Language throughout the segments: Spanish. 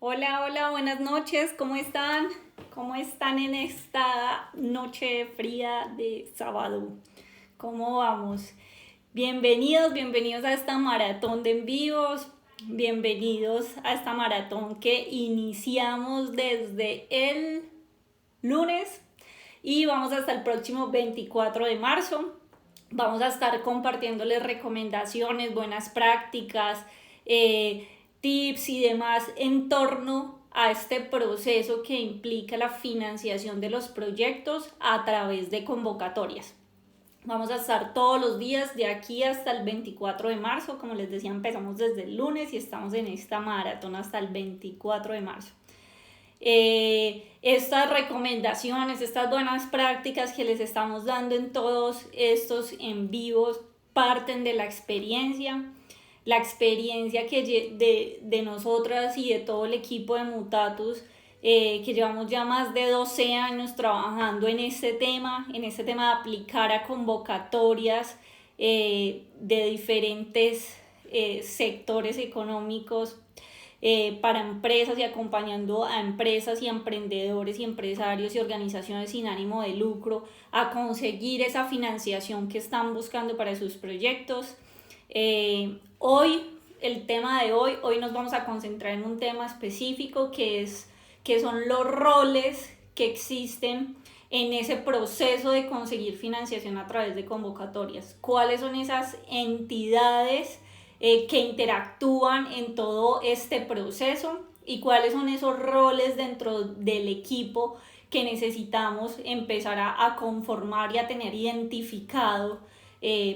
Hola, hola, buenas noches, ¿cómo están? ¿Cómo están en esta noche fría de sábado? ¿Cómo vamos? Bienvenidos a esta maratón de en vivos, bienvenidos a esta maratón que iniciamos desde el lunes y vamos hasta el próximo 24 de marzo. Vamos a estar compartiéndoles recomendaciones, buenas prácticas, tips y demás en torno a este proceso que implica la financiación de los proyectos a través de convocatorias. Vamos a estar todos los días de aquí hasta el 24 de marzo. Como les decía, empezamos desde el lunes y estamos en esta maratón hasta el 24 de marzo. Estas recomendaciones, estas buenas prácticas que les estamos dando en todos estos en vivos parten de la experiencia que de nosotras y de todo el equipo de Mutatus, que llevamos ya más de 12 años trabajando en este tema de aplicar a convocatorias de diferentes sectores económicos para empresas y acompañando a empresas y emprendedores y empresarios y organizaciones sin ánimo de lucro a conseguir esa financiación que están buscando para sus proyectos. El tema de hoy nos vamos a concentrar en un tema específico que son los roles que existen en ese proceso de conseguir financiación a través de convocatorias. ¿Cuáles son esas entidades que interactúan en todo este proceso y cuáles son esos roles dentro del equipo que necesitamos empezar a conformar y a tener identificado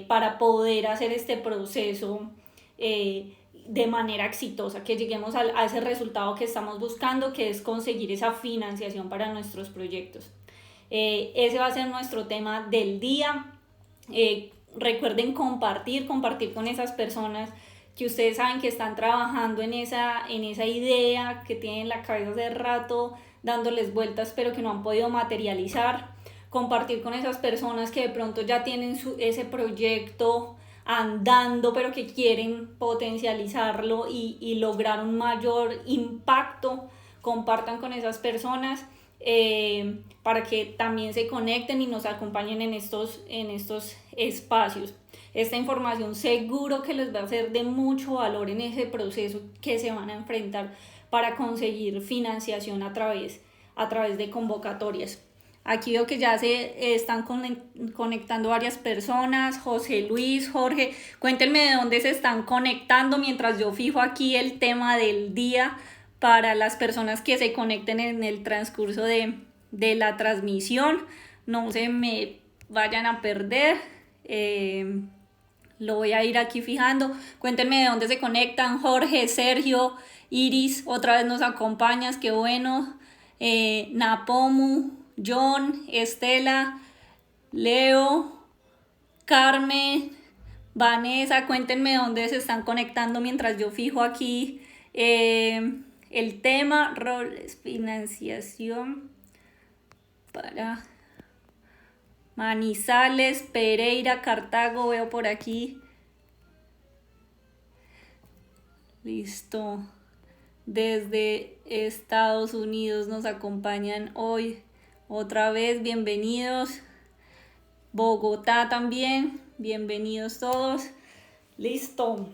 para poder hacer este proceso de manera exitosa, que lleguemos a ese resultado que estamos buscando, que es conseguir esa financiación para nuestros proyectos? Ese va a ser nuestro tema del día. Recuerden compartir con esas personas que ustedes saben que están trabajando en esa idea que tienen en la cabeza hace rato dándoles vueltas pero que no han podido materializar. Compartir con esas personas que de pronto ya tienen ese proyecto andando pero que quieren potencializarlo y lograr un mayor impacto. Compartan con esas personas para que también se conecten y nos acompañen en estos espacios. Esta información seguro que les va a ser de mucho valor en ese proceso que se van a enfrentar para conseguir financiación a través de convocatorias. Aquí veo que ya se están conectando varias personas. José Luis, Jorge, cuéntenme de dónde se están conectando mientras yo fijo aquí el tema del día para las personas que se conecten en el transcurso de la transmisión. No se me vayan a perder. Lo voy a ir aquí fijando. Cuéntenme de dónde se conectan. Jorge, Sergio, Iris, otra vez nos acompañas, qué bueno. Napomu, John, Estela, Leo, Carmen, Vanessa, cuéntenme dónde se están conectando mientras yo fijo aquí el tema, roles, financiación para Manizales, Pereira, Cartago, veo por aquí. Listo. Desde Estados Unidos nos acompañan hoy. Otra vez, bienvenidos. Bogotá también, bienvenidos todos. Listo,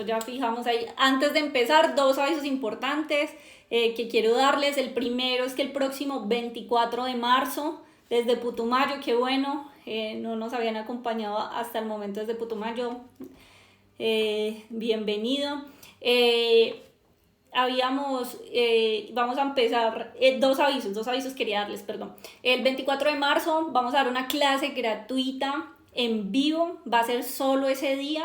ya fijamos ahí. Antes de empezar, 2 avisos importantes que quiero darles. El primero es que el próximo 24 de marzo, desde Putumayo, qué bueno, no nos habían acompañado hasta el momento desde Putumayo. Bienvenido. Vamos a empezar, 2 avisos quería darles, perdón. El 24 de marzo vamos a dar una clase gratuita en vivo, va a ser solo ese día,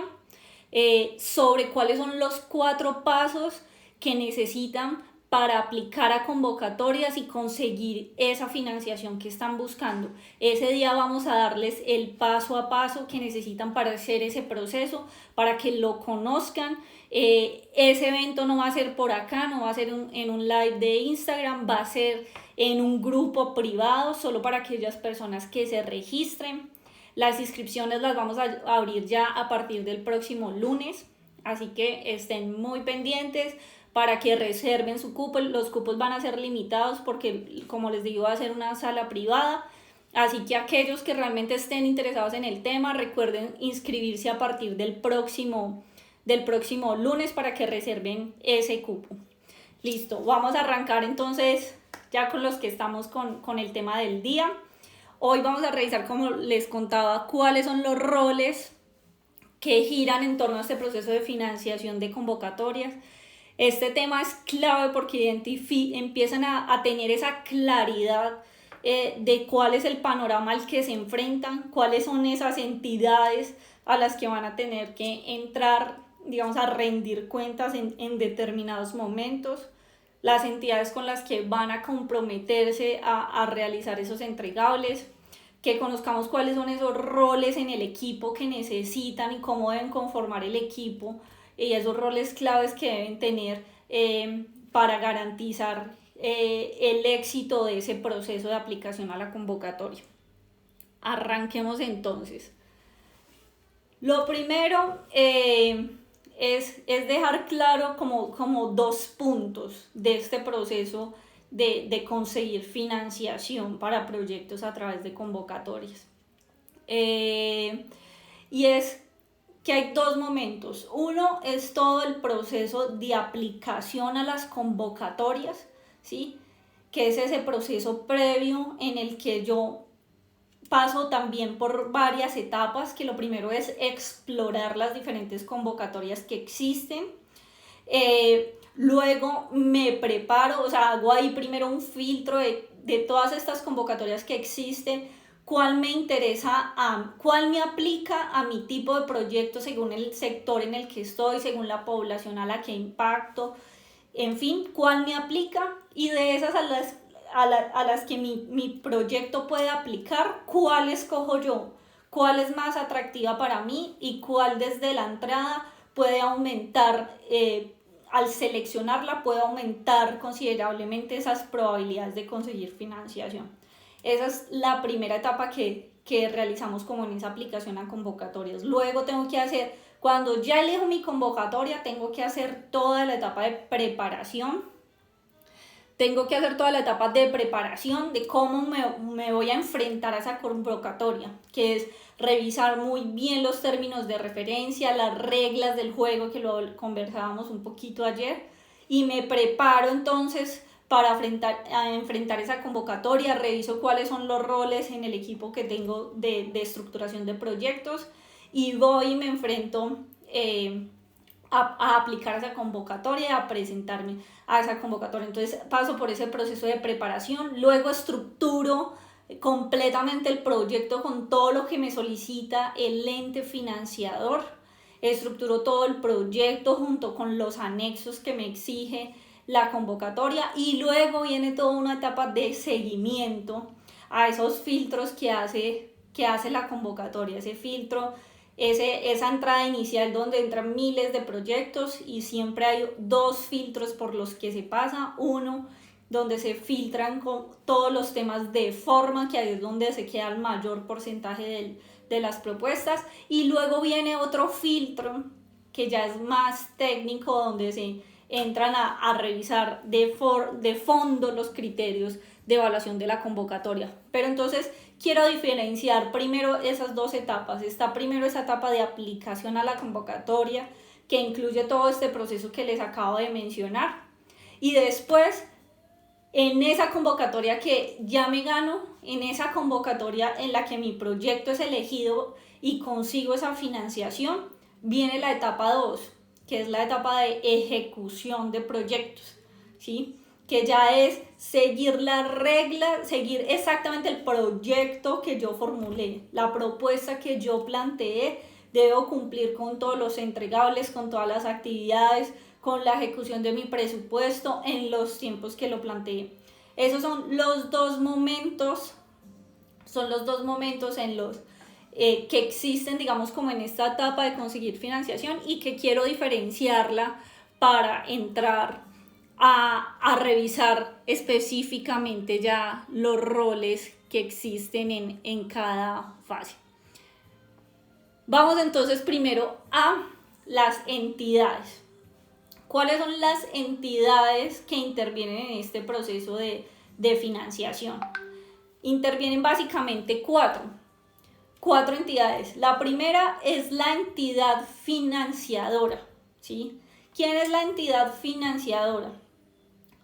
sobre cuáles son los 4 pasos que necesitan para aplicar a convocatorias y conseguir esa financiación que están buscando. Ese día vamos a darles el paso a paso que necesitan para hacer ese proceso, para que lo conozcan. Ese evento no va a ser por acá, no va a ser en un live de Instagram, va a ser en un grupo privado solo para aquellas personas que se registren. Las inscripciones las vamos a abrir ya a partir del próximo lunes, así que estén muy pendientes para que reserven su cupo. Los cupos van a ser limitados porque, como les digo, va a ser una sala privada. Así que aquellos que realmente estén interesados en el tema, recuerden inscribirse a partir del próximo lunes para que reserven ese cupo. Listo, vamos a arrancar entonces ya con los que estamos con el tema del día. Hoy vamos a revisar, como les contaba, cuáles son los roles que giran en torno a este proceso de financiación de convocatorias. Este tema es clave porque empiezan a tener esa claridad de cuál es el panorama al que se enfrentan, cuáles son esas entidades a las que van a tener que entrar, digamos, a rendir cuentas en determinados momentos, las entidades con las que van a comprometerse a realizar esos entregables, que conozcamos cuáles son esos roles en el equipo que necesitan y cómo deben conformar el equipo y esos roles claves que deben tener para garantizar el éxito de ese proceso de aplicación a la convocatoria. Arranquemos entonces. Lo primero es dejar claro como 2 puntos de este proceso de conseguir financiación para proyectos a través de convocatorias. Y es que hay 2 momentos. Uno es todo el proceso de aplicación a las convocatorias, ¿sí? Que es ese proceso previo en el que yo paso también por varias etapas, que lo primero es explorar las diferentes convocatorias que existen. Luego me preparo, o sea, hago ahí primero un filtro de todas estas convocatorias que existen, cuál me interesa, cuál me aplica a mi tipo de proyecto según el sector en el que estoy, según la población a la que impacto, en fin, cuál me aplica, y de esas a las que mi proyecto puede aplicar, cuál escojo yo, cuál es más atractiva para mí y cuál desde la entrada puede aumentar, al seleccionarla puede aumentar considerablemente esas probabilidades de conseguir financiación. Esa es la primera etapa que realizamos como en esa aplicación a convocatorias. Luego tengo que hacer, cuando ya elijo mi convocatoria, tengo que hacer toda la etapa de preparación. Tengo que hacer toda la etapa de preparación de cómo me voy a enfrentar a esa convocatoria, que es revisar muy bien los términos de referencia, las reglas del juego, que lo conversábamos un poquito ayer, y me preparo entonces para enfrentar esa convocatoria. Reviso cuáles son los roles en el equipo que tengo de estructuración de proyectos y voy y me enfrento a aplicar esa convocatoria, a presentarme a esa convocatoria. Entonces paso por ese proceso de preparación, luego estructuro completamente el proyecto con todo lo que me solicita el ente financiador, estructuro todo el proyecto junto con los anexos que me exige la convocatoria, y luego viene toda una etapa de seguimiento a esos filtros que hace la convocatoria, ese filtro, esa entrada inicial donde entran miles de proyectos y siempre hay 2 filtros por los que se pasa. Uno donde se filtran con todos los temas de forma, que ahí es donde se queda el mayor porcentaje de las propuestas, y luego viene otro filtro que ya es más técnico, donde se entran a revisar de fondo los criterios de evaluación de la convocatoria. Pero entonces quiero diferenciar primero esas 2 etapas. Está primero esa etapa de aplicación a la convocatoria, que incluye todo este proceso que les acabo de mencionar, y después en esa convocatoria que ya me gano, en esa convocatoria en la que mi proyecto es elegido y consigo esa financiación, viene la etapa 2, que es la etapa de ejecución de proyectos, ¿sí? Que ya es seguir las reglas, seguir exactamente el proyecto que yo formulé, la propuesta que yo planteé. Debo cumplir con todos los entregables, con todas las actividades, con la ejecución de mi presupuesto en los tiempos que lo planteé. Esos son los 2 momentos, en los que existen, digamos, como en esta etapa de conseguir financiación, y que quiero diferenciarla para entrar a revisar específicamente ya los roles que existen en cada fase. Vamos entonces primero a las entidades. ¿Cuáles son las entidades que intervienen en este proceso de financiación? Intervienen básicamente cuatro entidades. La primera es la entidad financiadora, ¿sí? ¿Quién es la entidad financiadora?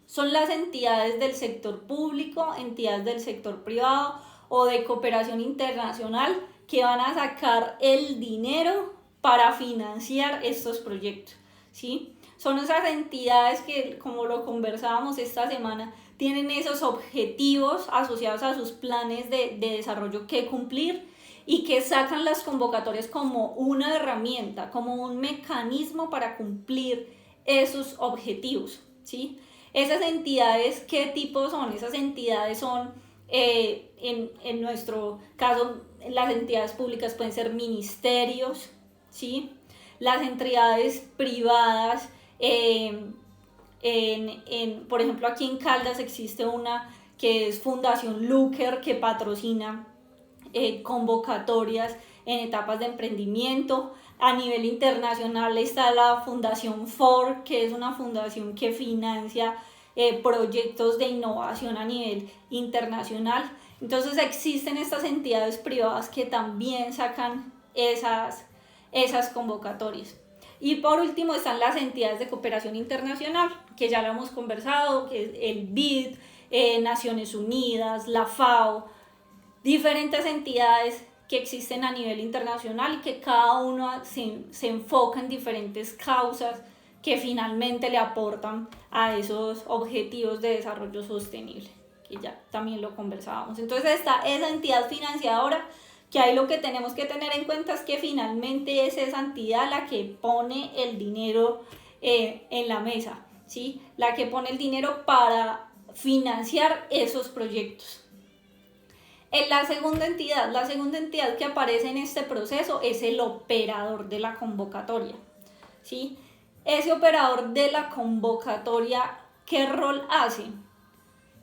Son las entidades del sector público, entidades del sector privado o de cooperación internacional que van a sacar el dinero para financiar estos proyectos, ¿sí? Son esas entidades que, como lo conversábamos esta semana, tienen esos objetivos asociados a sus planes de desarrollo que cumplir y que sacan las convocatorias como una herramienta, como un mecanismo para cumplir esos objetivos, ¿sí? Esas entidades, ¿qué tipo son? Esas entidades son, en nuestro caso, las entidades públicas pueden ser ministerios, ¿sí? Las entidades privadas, por ejemplo, aquí en Caldas existe una que es Fundación Luker, que patrocina convocatorias en etapas de emprendimiento. A nivel internacional está la Fundación Ford, que es una fundación que financia proyectos de innovación a nivel internacional. Entonces existen estas entidades privadas que también sacan esas convocatorias. Y por último están las entidades de cooperación internacional, que ya lo hemos conversado, que es el BID, Naciones Unidas, la FAO, diferentes entidades que existen a nivel internacional y que cada una se enfoca en diferentes causas que finalmente le aportan a esos objetivos de desarrollo sostenible, que ya también lo conversábamos. Entonces está esa entidad financiadora, que ahí lo que tenemos que tener en cuenta es que finalmente es esa entidad la que pone el dinero en la mesa, ¿sí? La que pone el dinero para financiar esos proyectos. En la segunda entidad que aparece en este proceso es el operador de la convocatoria, ¿sí? Ese operador de la convocatoria, ¿qué rol hace?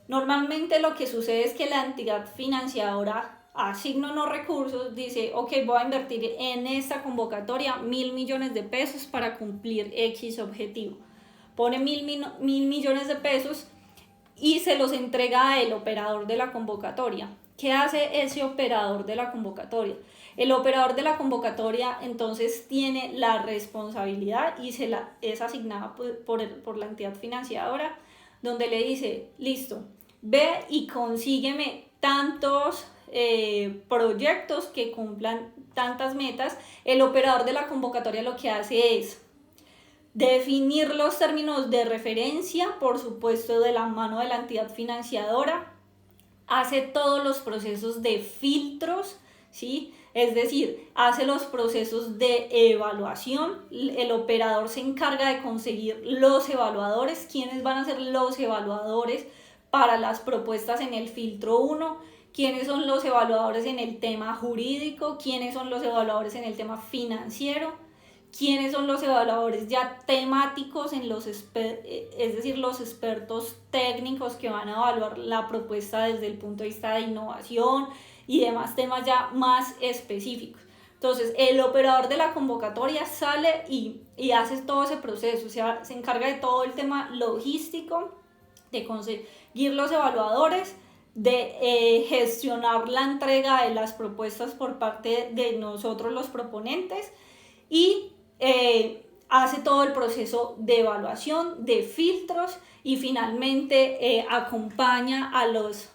Normalmente lo que sucede es que la entidad financiadora asigna unos recursos, dice, ok, voy a invertir en esta convocatoria 1.000 millones de pesos para cumplir X objetivo. Pone 1.000 millones de pesos y se los entrega al operador de la convocatoria. ¿Qué hace ese operador de la convocatoria? El operador de la convocatoria entonces tiene la responsabilidad y es asignada por la entidad financiadora, donde le dice, listo, ve y consígueme tantos proyectos que cumplan tantas metas. El operador de la convocatoria lo que hace es definir los términos de referencia, por supuesto de la mano de la entidad financiadora, hace todos los procesos de filtros, ¿sí? Es decir, hace los procesos de evaluación. El operador se encarga de conseguir los evaluadores. ¿Quiénes van a ser los evaluadores para las propuestas en el filtro 1? ¿Quiénes son los evaluadores en el tema jurídico? ¿Quiénes son los evaluadores en el tema financiero? ¿Quiénes son los evaluadores ya temáticos, es decir, los expertos técnicos que van a evaluar la propuesta desde el punto de vista de innovación y demás temas ya más específicos? Entonces, el operador de la convocatoria sale y hace todo ese proceso, o sea, se encarga de todo el tema logístico, de conseguir los evaluadores, de gestionar la entrega de las propuestas por parte de nosotros los proponentes y hace todo el proceso de evaluación, de filtros y finalmente acompaña a los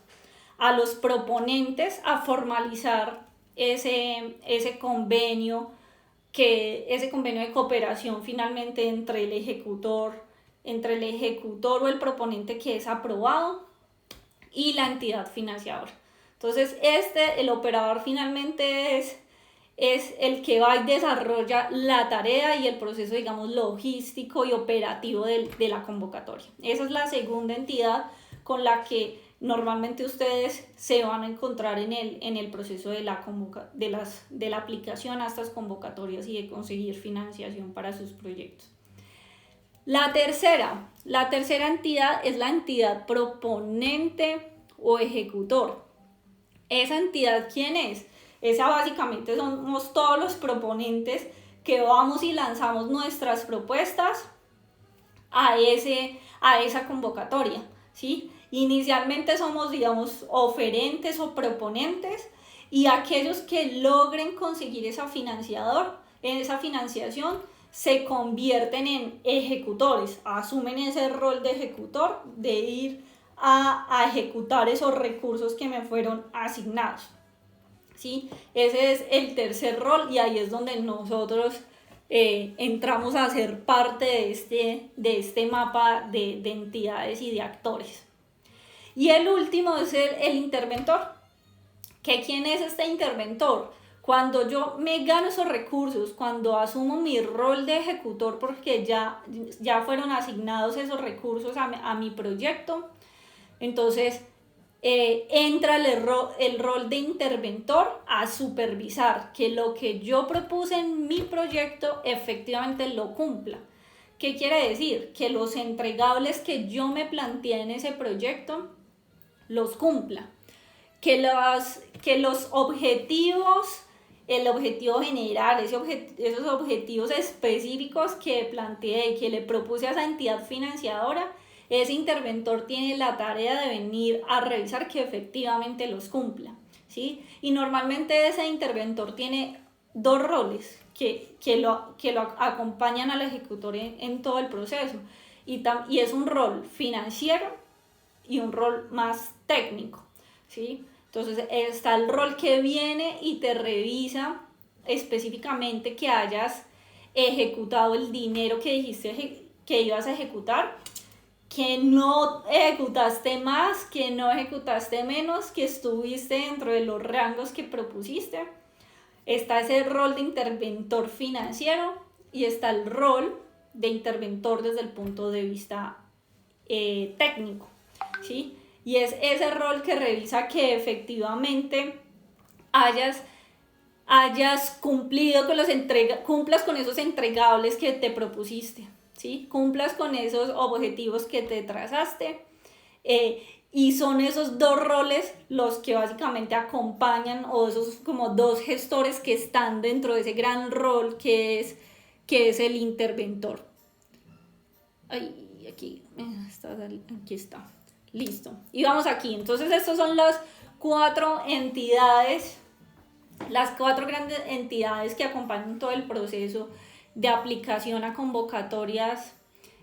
proponentes a formalizar ese convenio de cooperación finalmente entre el ejecutor o el proponente que es aprobado y la entidad financiadora. Entonces el operador finalmente es el que va y desarrolla la tarea y el proceso, digamos, logístico y operativo de la convocatoria. Esa es la segunda entidad con la que normalmente ustedes se van a encontrar en el proceso de la aplicación a estas convocatorias y de conseguir financiación para sus proyectos. La tercera entidad es la entidad proponente o ejecutor. ¿Esa entidad quién es? Esa básicamente somos todos los proponentes que vamos y lanzamos nuestras propuestas a esa convocatoria, ¿sí? Inicialmente somos, digamos, oferentes o proponentes, y aquellos que logren conseguir esa financiación se convierten en ejecutores, asumen ese rol de ejecutor, de ir a ejecutar esos recursos que me fueron asignados, ¿sí? Ese es el tercer rol, y ahí es donde nosotros entramos a ser parte de este mapa de entidades y de actores. Y el último es el interventor. ¿Quién es este interventor? Cuando yo me gano esos recursos, cuando asumo mi rol de ejecutor porque ya fueron asignados esos recursos a mi proyecto, entonces entra el rol de interventor a supervisar que lo que yo propuse en mi proyecto efectivamente lo cumpla. ¿Qué quiere decir? Que los entregables que yo me planteé en ese proyecto los cumpla. Que los objetivos, el objetivo general, esos objetivos específicos que planteé, que le propuse a esa entidad financiadora, ese interventor tiene la tarea de venir a revisar que efectivamente los cumpla, ¿sí? Y normalmente ese interventor tiene dos roles que lo acompañan al ejecutor en todo el proceso, y es un rol financiero y un rol más técnico, ¿sí? Entonces está el rol que viene y te revisa específicamente que hayas ejecutado el dinero que dijiste que ibas a ejecutar, que no ejecutaste más, que no ejecutaste menos, que estuviste dentro de los rangos que propusiste. Está ese rol de interventor financiero y está el rol de interventor desde el punto de vista técnico, ¿sí? Y es ese rol que revisa que efectivamente hayas cumplido con cumplas con esos entregables que te propusiste, ¿sí? Cumplas con esos objetivos que te trazaste, y son esos dos roles los que básicamente acompañan, o esos como dos gestores que están dentro de ese gran rol que es el interventor. Ay, aquí está. Listo. Y vamos aquí. Entonces, estas son las cuatro entidades, las cuatro grandes entidades que acompañan todo el proceso de aplicación a convocatorias,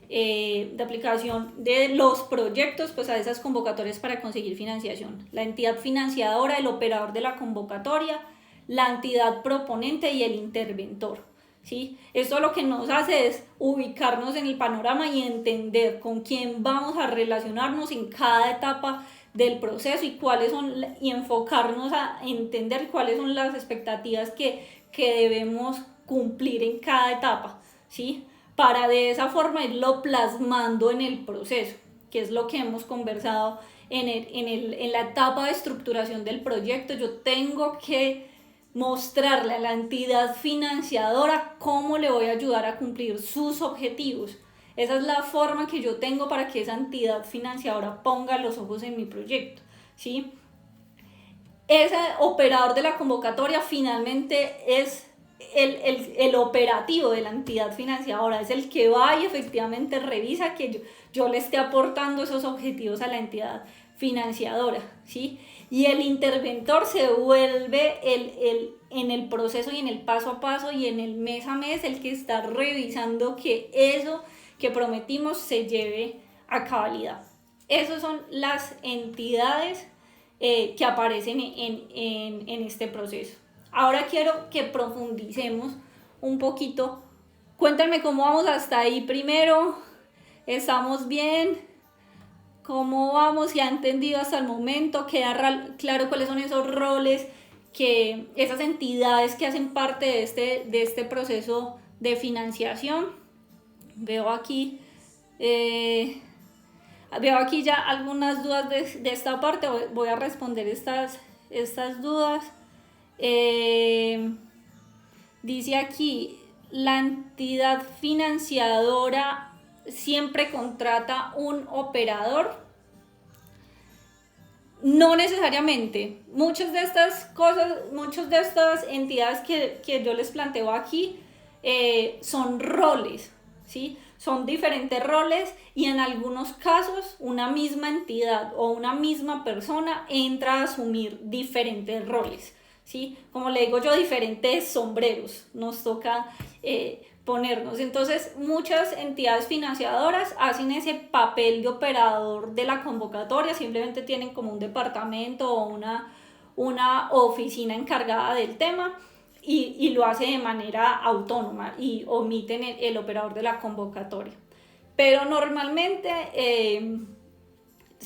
de aplicación de los proyectos, pues a esas convocatorias para conseguir financiación. La entidad financiadora, el operador de la convocatoria, la entidad proponente y el interventor, ¿sí? Esto lo que nos hace es ubicarnos en el panorama y entender con quién vamos a relacionarnos en cada etapa del proceso y enfocarnos a entender cuáles son las expectativas que debemos cumplir en cada etapa, ¿sí? Para de esa forma irlo plasmando en el proceso, que es lo que hemos conversado en la etapa de estructuración del proyecto. Yo tengo que mostrarle a la entidad financiadora cómo le voy a ayudar a cumplir sus objetivos. Esa es la forma que yo tengo para que esa entidad financiadora ponga los ojos en mi proyecto, ¿sí? Ese operador de la convocatoria finalmente es el operativo de la entidad financiadora, es el que va y efectivamente revisa que yo le esté aportando esos objetivos a la entidad financiadora, ¿sí? Y el interventor se vuelve en el proceso y en el paso a paso y en el mes a mes el que está revisando que eso que prometimos se lleve a cabalidad. Esas son las entidades que aparecen en este proceso. Ahora quiero que profundicemos un poquito. Cuéntame cómo vamos hasta ahí primero. ¿Estamos bien? ¿Cómo vamos? ¿Ya han entendido hasta el momento? ¿Queda claro cuáles son esos roles, esas entidades que hacen parte de este proceso de financiación? Veo aquí ya algunas dudas de esta parte. Voy a responder estas dudas. Dice aquí, la entidad financiadora siempre contrata un operador. No necesariamente. Muchas de estas entidades que yo les planteo aquí son roles, ¿sí? son diferentes roles y en algunos casos una misma entidad o una misma persona entra a asumir diferentes roles, ¿sí? Como le digo yo, diferentes sombreros nos toca ponernos. Entonces, muchas entidades financiadoras hacen ese papel de operador de la convocatoria, simplemente tienen como un departamento o una oficina encargada del tema y lo hace de manera autónoma y omiten el operador de la convocatoria. Pero normalmente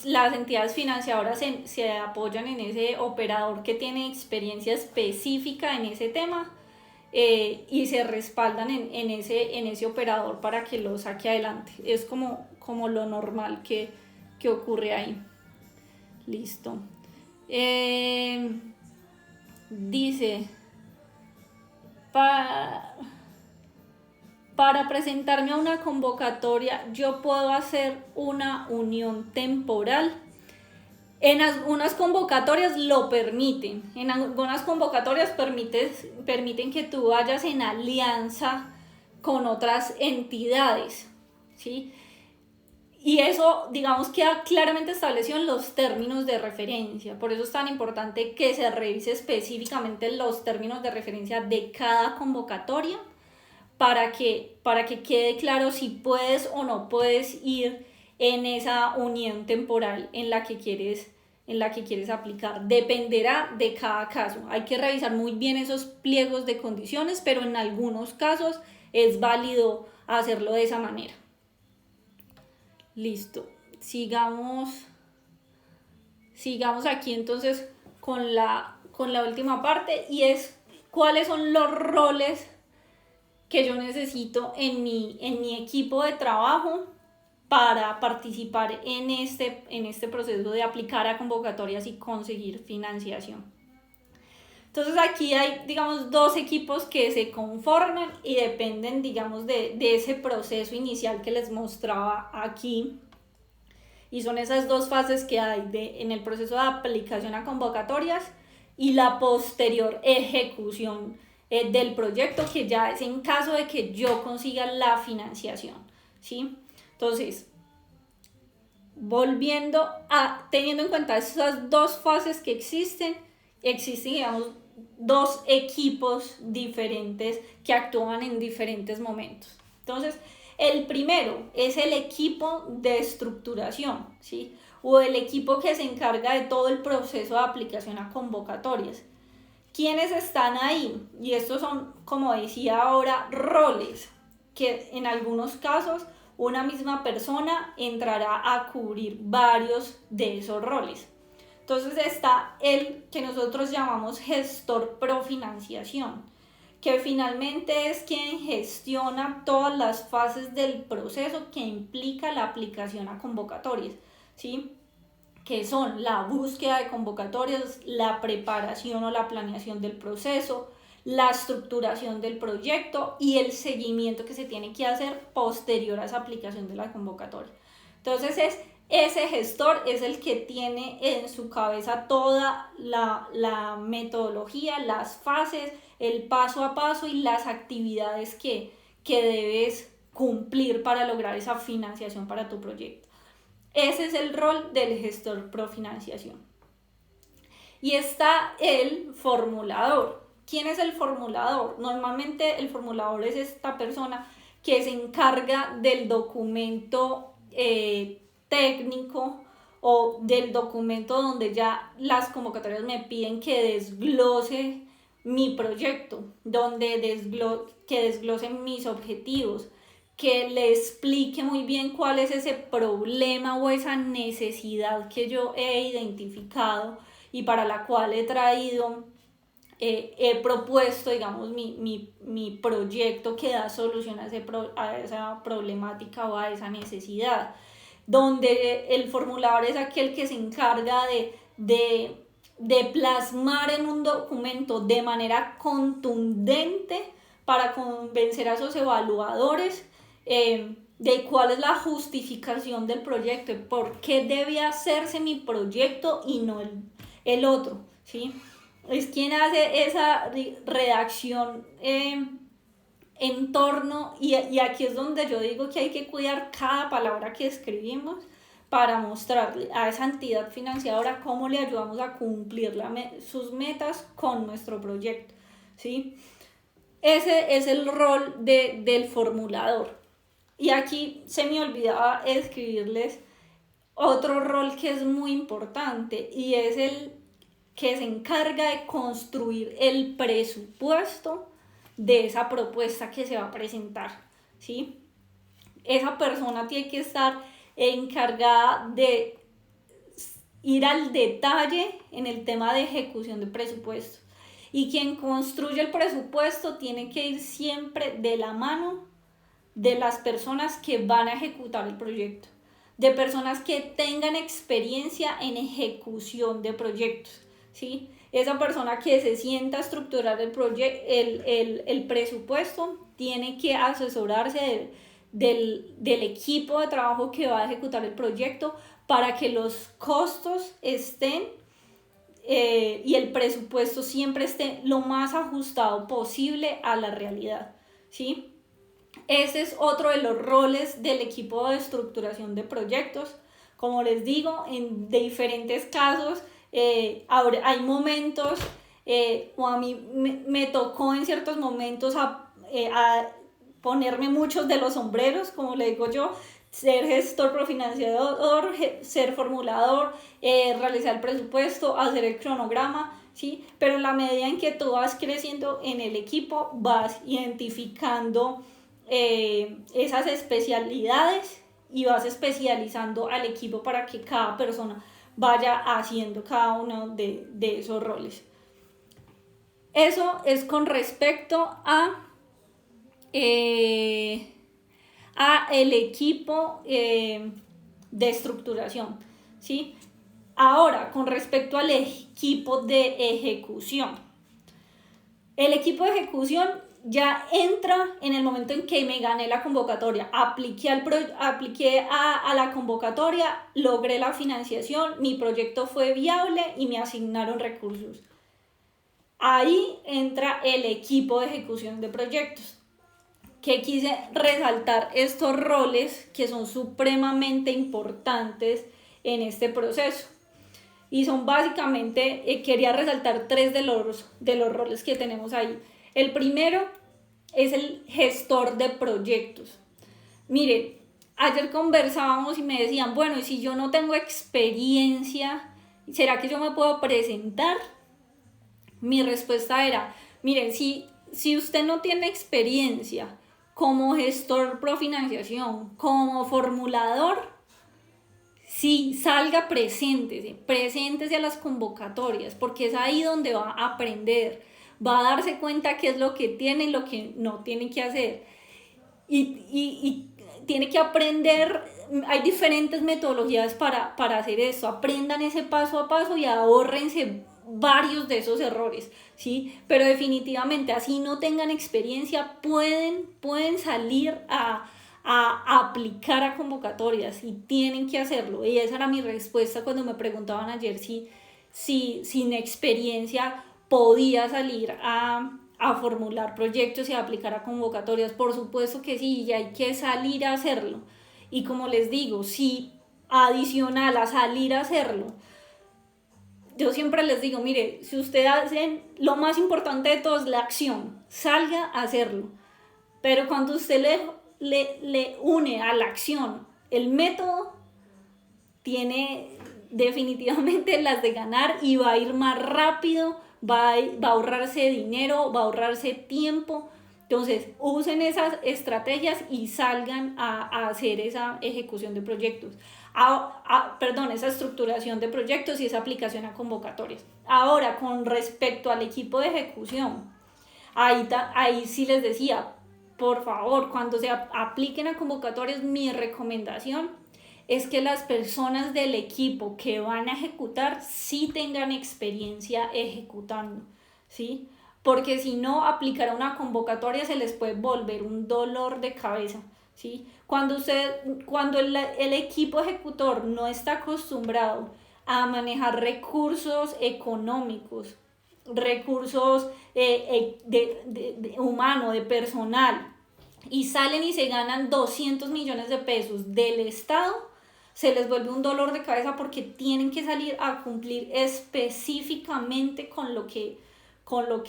las entidades financiadoras se apoyan en ese operador que tiene experiencia específica en ese tema y se respaldan en ese operador para que lo saque adelante. Es como lo normal que ocurre ahí. Listo. Dice, para presentarme a una convocatoria, yo puedo hacer una unión temporal. En algunas convocatorias lo permiten. En algunas convocatorias permiten que tú vayas en alianza con otras entidades, ¿sí? Y eso, digamos, queda claramente establecido en los términos de referencia. Por eso es tan importante que se revise específicamente los términos de referencia de cada convocatoria para que quede claro si puedes o no puedes ir en esa unión temporal en la que quieres aplicar. Dependerá de cada caso. Hay que revisar muy bien esos pliegos de condiciones, pero en algunos casos es válido hacerlo de esa manera. Listo. Sigamos aquí entonces con la última parte, y es cuáles son los roles que yo necesito en mi equipo de trabajo para participar en este proceso de aplicar a convocatorias y conseguir financiación. Entonces aquí hay, digamos, dos equipos que se conforman y dependen, digamos, de ese proceso inicial que les mostraba aquí. Y son esas dos fases que hay en el proceso de aplicación a convocatorias y la posterior ejecución del proyecto, que ya es en caso de que yo consiga la financiación, ¿sí? Entonces, teniendo en cuenta esas dos fases que existen, digamos, dos equipos diferentes que actúan en diferentes momentos. Entonces, el primero es el equipo de estructuración, ¿sí? O el equipo que se encarga de todo el proceso de aplicación a convocatorias. ¿Quiénes están ahí? Y estos son, como decía ahora, roles, que en algunos casos una misma persona entrará a cubrir varios de esos roles. Entonces está el que nosotros llamamos gestor profinanciación, que finalmente es quien gestiona todas las fases del proceso que implica la aplicación a convocatorias, ¿sí? Que son la búsqueda de convocatorias, la preparación o la planeación del proceso, la estructuración del proyecto y el seguimiento que se tiene que hacer posterior a esa aplicación de la convocatoria. Entonces ese gestor es el que tiene en su cabeza toda la metodología, las fases, el paso a paso y las actividades que debes cumplir para lograr esa financiación para tu proyecto. Ese es el rol del gestor profinanciación. Y está el formulador. ¿Quién es el formulador? Normalmente el formulador es esta persona que se encarga del documento técnico o del documento donde ya las convocatorias me piden que desglose mi proyecto, que desglose mis objetivos, que le explique muy bien cuál es ese problema o esa necesidad que yo he identificado y para la cual he propuesto, digamos, mi proyecto que da solución a esa problemática o a esa necesidad, donde el formulador es aquel que se encarga de plasmar en un documento de manera contundente para convencer a esos evaluadores de cuál es la justificación del proyecto, por qué debe hacerse mi proyecto y no el otro, ¿sí? Es quien hace esa redacción en torno, y aquí es donde yo digo que hay que cuidar cada palabra que escribimos para mostrarle a esa entidad financiadora cómo le ayudamos a cumplir sus metas con nuestro proyecto, ¿sí? Ese es el rol del formulador. Y aquí se me olvidaba escribirles otro rol que es muy importante, y es el que se encarga de construir el presupuesto de esa propuesta que se va a presentar, ¿sí? Esa persona tiene que estar encargada de ir al detalle en el tema de ejecución de presupuesto. Y quien construye el presupuesto tiene que ir siempre de la mano de las personas que van a ejecutar el proyecto, de personas que tengan experiencia en ejecución de proyectos, ¿sí? Esa persona que se sienta a estructurar el presupuesto tiene que asesorarse del equipo de trabajo que va a ejecutar el proyecto para que los costos estén y el presupuesto siempre esté lo más ajustado posible a la realidad, ¿sí? Ese es otro de los roles del equipo de estructuración de proyectos. Como les digo, en diferentes casos hay momentos, o a mí me tocó en ciertos momentos a ponerme muchos de los sombreros, como le digo yo, ser gestor profinanciador, ser formulador, realizar el presupuesto, hacer el cronograma, ¿sí? Pero en la medida en que tú vas creciendo en el equipo, vas identificando esas especialidades y vas especializando al equipo para que cada persona vaya haciendo cada uno de esos roles. Eso es con respecto a el equipo de estructuración, ¿sí? Ahora, con respecto al equipo de ejecución. El equipo de ejecución ya entra en el momento en que me gané la convocatoria, apliqué a la convocatoria, logré la financiación, mi proyecto fue viable y me asignaron recursos. Ahí entra el equipo de ejecución de proyectos, que quise resaltar estos roles que son supremamente importantes en este proceso. Y son básicamente, quería resaltar 3 de los roles que tenemos ahí. El primero es el gestor de proyectos. Miren, ayer conversábamos y me decían, bueno, y si yo no tengo experiencia, ¿será que yo me puedo presentar? Mi respuesta era, miren, si usted no tiene experiencia como gestor profinanciación, como formulador, sí, salga, preséntese a las convocatorias, porque es ahí donde va a aprender, va a darse cuenta qué es lo que tiene y lo que no tiene que hacer. Y tiene que aprender, hay diferentes metodologías para hacer eso, aprendan ese paso a paso y ahórrense varios de esos errores, ¿sí? Pero definitivamente, así no tengan experiencia, pueden salir a aplicar a convocatorias y tienen que hacerlo. Y esa era mi respuesta cuando me preguntaban ayer si sin experiencia podía salir a formular proyectos y a aplicar a convocatorias. Por supuesto que sí, y hay que salir a hacerlo. Y como les digo, si adicional a salir a hacerlo, yo siempre les digo, mire, si ustedes hacen, lo más importante de todo es la acción, salga a hacerlo. Pero cuando usted le une a la acción el método, tiene definitivamente las de ganar y va a ir más rápido, va a ahorrarse dinero, va a ahorrarse tiempo. Entonces, usen esas estrategias y salgan a hacer esa ejecución de proyectos. Esa estructuración de proyectos y esa aplicación a convocatorias. Ahora, con respecto al equipo de ejecución, ahí sí les decía, por favor, cuando se apliquen a convocatorias, mi recomendación es que las personas del equipo que van a ejecutar sí tengan experiencia ejecutando, ¿sí? Porque si no, aplicar a una convocatoria se les puede volver un dolor de cabeza, ¿sí? Cuando el equipo ejecutor no está acostumbrado a manejar recursos económicos recursos humano, de personal, y salen y se ganan 200 millones de pesos del Estado, se les vuelve un dolor de cabeza porque tienen que salir a cumplir específicamente con lo que con lo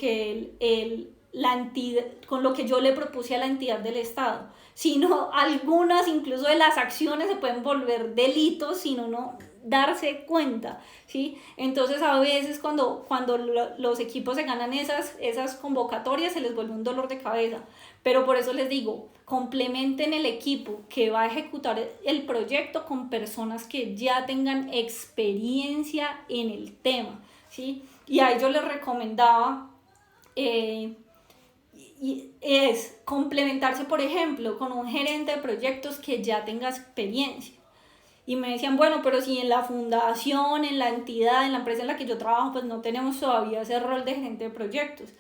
que yo le propuse a la entidad del Estado. Sino algunas incluso de las acciones se pueden volver delitos sin uno darse cuenta, ¿sí? Entonces a veces cuando los equipos se ganan esas convocatorias se les vuelve un dolor de cabeza, pero por eso les digo, complementen el equipo que va a ejecutar el proyecto con personas que ya tengan experiencia en el tema, ¿sí? Y a ellos les recomendaba y es complementarse, por ejemplo, con un gerente de proyectos que ya tenga experiencia. Y me decían, bueno, pero si en la fundación, en la entidad, en la empresa en la que yo trabajo, pues no tenemos todavía ese rol de gerente de proyectos.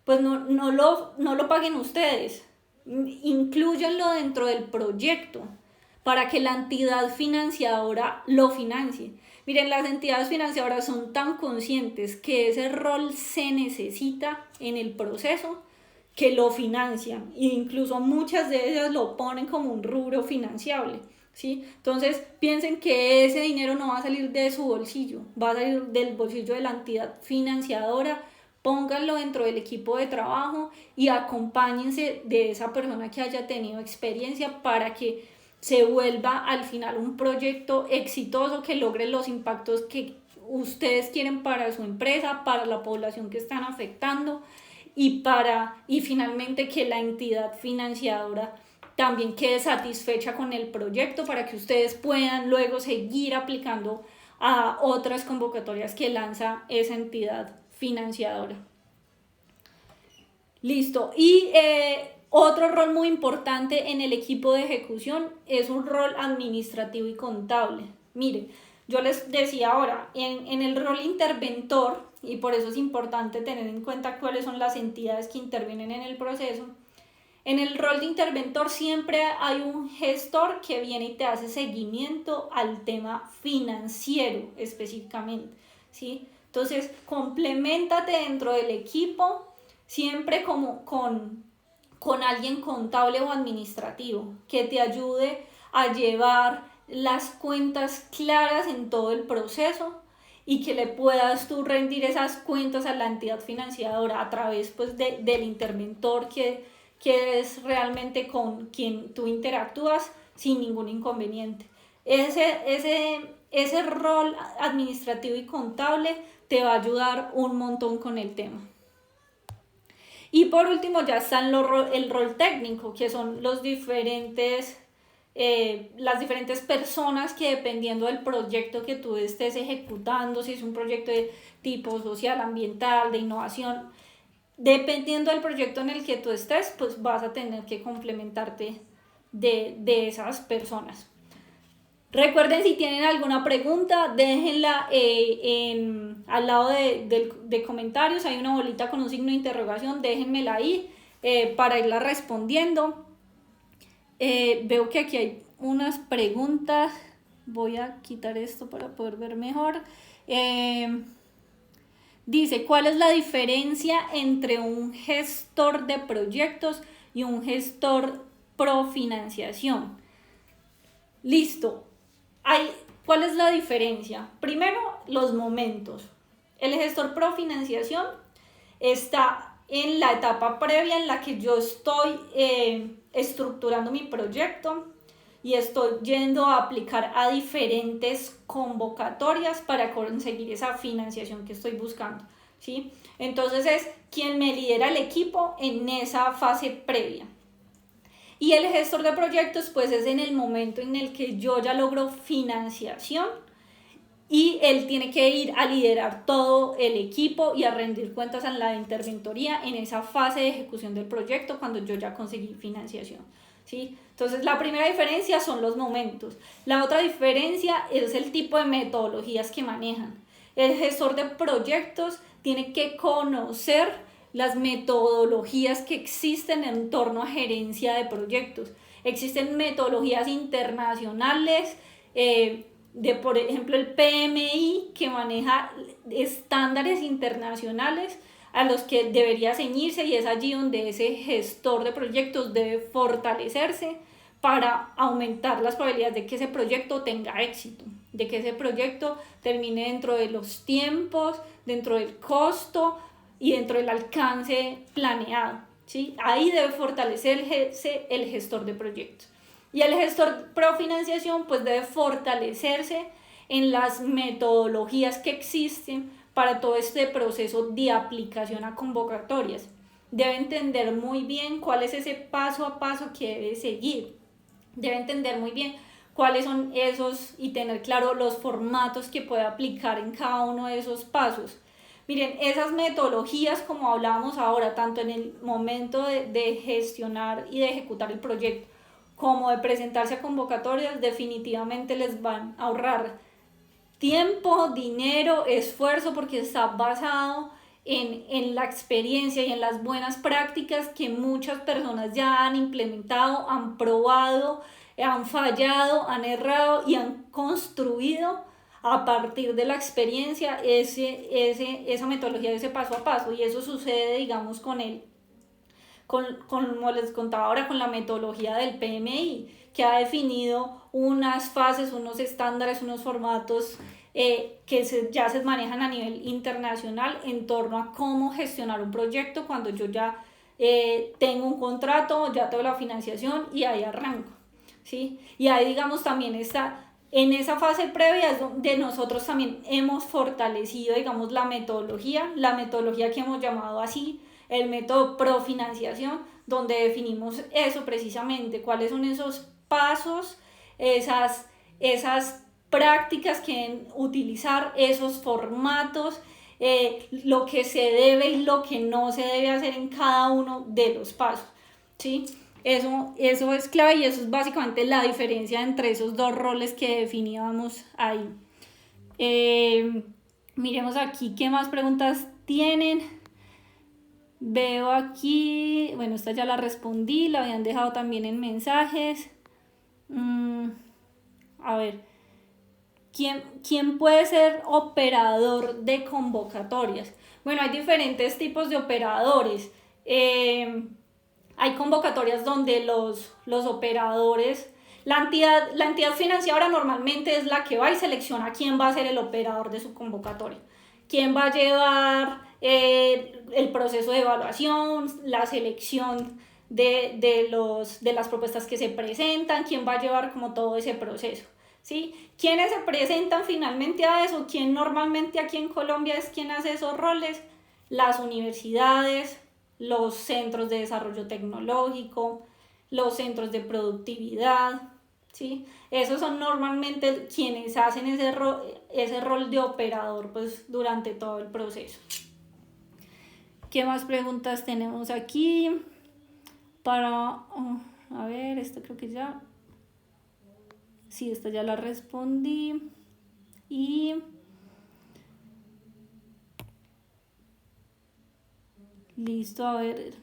Pues no lo paguen ustedes, inclúyanlo dentro del proyecto para que la entidad financiadora lo financie. Miren, las entidades financiadoras son tan conscientes que ese rol se necesita en el proceso que lo financian, e incluso muchas de ellas lo ponen como un rubro financiable, ¿sí? Entonces piensen que ese dinero no va a salir de su bolsillo, va a salir del bolsillo de la entidad financiadora. Pónganlo dentro del equipo de trabajo y acompáñense de esa persona que haya tenido experiencia para que se vuelva al final un proyecto exitoso que logre los impactos que ustedes quieren para su empresa, para la población que están afectando y finalmente que la entidad financiadora también quede satisfecha con el proyecto para que ustedes puedan luego seguir aplicando a otras convocatorias que lanza esa entidad financiadora. Listo. Y otro rol muy importante en el equipo de ejecución es un rol administrativo y contable. Miren, yo les decía ahora, en el rol interventor, y por eso es importante tener en cuenta cuáles son las entidades que intervienen en el proceso, en el rol de interventor siempre hay un gestor que viene y te hace seguimiento al tema financiero específicamente, ¿sí? Entonces, compleméntate dentro del equipo siempre como con alguien contable o administrativo que te ayude a llevar las cuentas claras en todo el proceso y que le puedas tú rendir esas cuentas a la entidad financiadora a través pues, del interventor que es realmente con quien tú interactúas sin ningún inconveniente. Ese rol administrativo y contable te va a ayudar un montón con el tema. Y por último ya está el rol técnico, que son las diferentes personas que dependiendo del proyecto que tú estés ejecutando, si es un proyecto de tipo social, ambiental, de innovación, dependiendo del proyecto en el que tú estés, pues vas a tener que complementarte de esas personas. Recuerden, si tienen alguna pregunta, déjenla al lado de comentarios. Hay una bolita con un signo de interrogación, déjenmela ahí para irla respondiendo. Veo que aquí hay unas preguntas. Voy a quitar esto para poder ver mejor. Dice, ¿cuál es la diferencia entre un gestor de proyectos y un gestor pro financiación? Listo. ¿Cuál es la diferencia? Primero, los momentos. El gestor pro financiación está en la etapa previa en la que yo estoy estructurando mi proyecto y estoy yendo a aplicar a diferentes convocatorias para conseguir esa financiación que estoy buscando, ¿sí? Entonces es quien me lidera el equipo en esa fase previa. Y el gestor de proyectos pues es en el momento en el que yo ya logro financiación y él tiene que ir a liderar todo el equipo y a rendir cuentas en la interventoría en esa fase de ejecución del proyecto cuando yo ya conseguí financiación, ¿sí? Entonces la primera diferencia son los momentos. La otra diferencia es el tipo de metodologías que manejan. El gestor de proyectos tiene que conocer las metodologías que existen en torno a gerencia de proyectos. Existen metodologías internacionales, por ejemplo, el PMI, que maneja estándares internacionales a los que debería ceñirse, y es allí donde ese gestor de proyectos debe fortalecerse para aumentar las probabilidades de que ese proyecto tenga éxito, de que ese proyecto termine dentro de los tiempos, dentro del costo y dentro del alcance planeado, ¿sí? Ahí debe fortalecerse el gestor de proyectos. Y el gestor profinanciación pues debe fortalecerse en las metodologías que existen para todo este proceso de aplicación a convocatorias. Debe entender muy bien cuál es ese paso a paso que debe seguir. Debe entender muy bien cuáles son esos y tener claro los formatos que puede aplicar en cada uno de esos pasos. Miren, esas metodologías, como hablábamos ahora, tanto en el momento de gestionar y de ejecutar el proyecto, como de presentarse a convocatorias, definitivamente les van a ahorrar tiempo, dinero, esfuerzo, porque está basado en la experiencia y en las buenas prácticas que muchas personas ya han implementado, han probado, han fallado, han errado y han construido a partir de la experiencia esa metodología, ese paso a paso. Y eso sucede, digamos, como les contaba ahora, con la metodología del PMI, que ha definido unas fases, unos estándares, unos formatos que ya se manejan a nivel internacional en torno a cómo gestionar un proyecto cuando yo ya tengo un contrato, ya tengo la financiación y ahí arranco, ¿sí? Y ahí, digamos, también está, en esa fase previa es donde nosotros también hemos fortalecido, digamos, la metodología que hemos llamado así, el método profinanciación, donde definimos eso precisamente, cuáles son esos pasos, esas prácticas que deben utilizar, esos formatos, lo que se debe y lo que no se debe hacer en cada uno de los pasos, ¿sí? Eso es clave, y eso es básicamente la diferencia entre esos dos roles que definíamos ahí. Miremos aquí qué más preguntas tienen. Veo aquí, bueno, esta ya la respondí, la habían dejado también en mensajes. A ver, ¿quién puede ser operador de convocatorias? Bueno, hay diferentes tipos de operadores. Hay convocatorias donde los operadores, la entidad financiadora normalmente es la que va y selecciona quién va a ser el operador de su convocatoria, quién va a llevar el proceso de evaluación, la selección de las propuestas que se presentan, quién va a llevar como todo ese proceso, ¿sí? ¿Quiénes se presentan finalmente a eso? ¿Quién normalmente aquí en Colombia es quien hace esos roles? Las universidades, los centros de desarrollo tecnológico, los centros de productividad, ¿sí? Esos son normalmente quienes hacen ese rol de operador pues, durante todo el proceso. ¿Qué más preguntas tenemos aquí? A ver, esta creo que ya... Sí, esta ya la respondí. Y... Listo, a ver.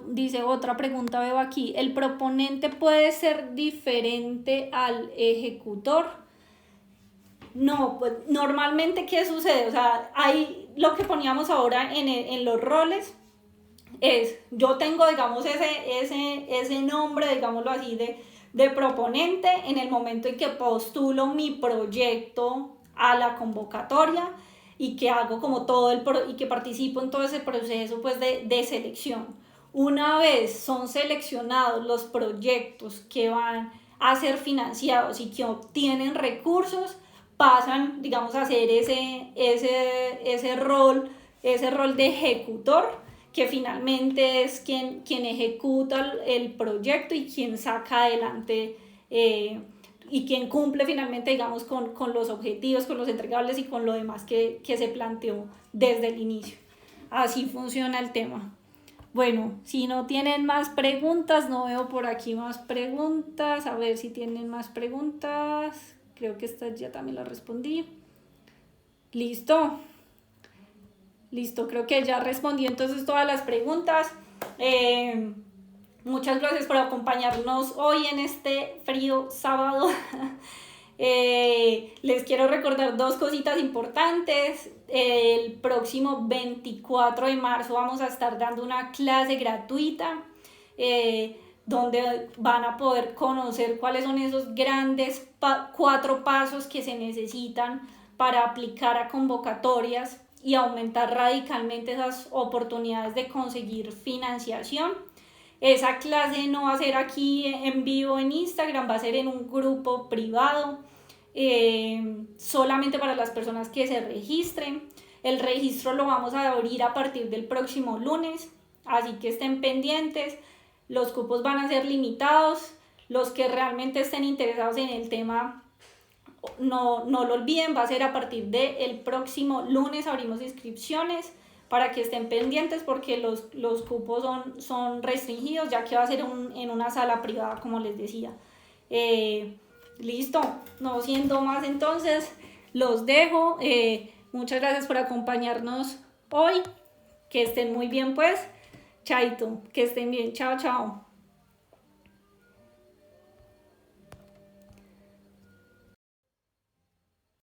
Dice otra pregunta, veo aquí. ¿El proponente puede ser diferente al ejecutor? No, pues normalmente, ¿qué sucede? O sea, hay lo que poníamos ahora en los roles. Yo tengo, digamos, ese nombre, digámoslo así, de proponente en el momento en que postulo mi proyecto a la convocatoria y que hago como y que participo en todo ese proceso pues de selección. Una vez son seleccionados los proyectos que van a ser financiados y que obtienen recursos, pasan, digamos, a hacer ese rol de ejecutor, que finalmente es quien ejecuta el proyecto y quien saca adelante y quien cumple finalmente, digamos, con los objetivos, con los entregables y con lo demás que se planteó desde el inicio. Así funciona el tema. Bueno, si no tienen más preguntas, no veo por aquí más preguntas. A ver si tienen más preguntas. Creo que esta ya también la respondí. Listo. Listo, creo que ya respondí entonces todas las preguntas. Muchas gracias por acompañarnos hoy en este frío sábado. Les quiero recordar dos cositas importantes. El próximo 24 de marzo vamos a estar dando una clase gratuita donde van a poder conocer cuáles son esos grandes 4 pasos que se necesitan para aplicar a convocatorias y aumentar radicalmente esas oportunidades de conseguir financiación. Esa clase no va a ser aquí en vivo en Instagram, va a ser en un grupo privado, solamente para las personas que se registren. El registro lo vamos a abrir a partir del próximo lunes, así que estén pendientes. Los cupos van a ser limitados. Los que realmente estén interesados en el tema, no lo olviden, va a ser a partir del próximo lunes, abrimos inscripciones para que estén pendientes porque los cupos son restringidos, ya que va a ser en una sala privada, como les decía. Listo, no siendo más entonces, los dejo. Muchas gracias por acompañarnos hoy. Que estén muy bien pues. Chaito, que estén bien. Chao, chao.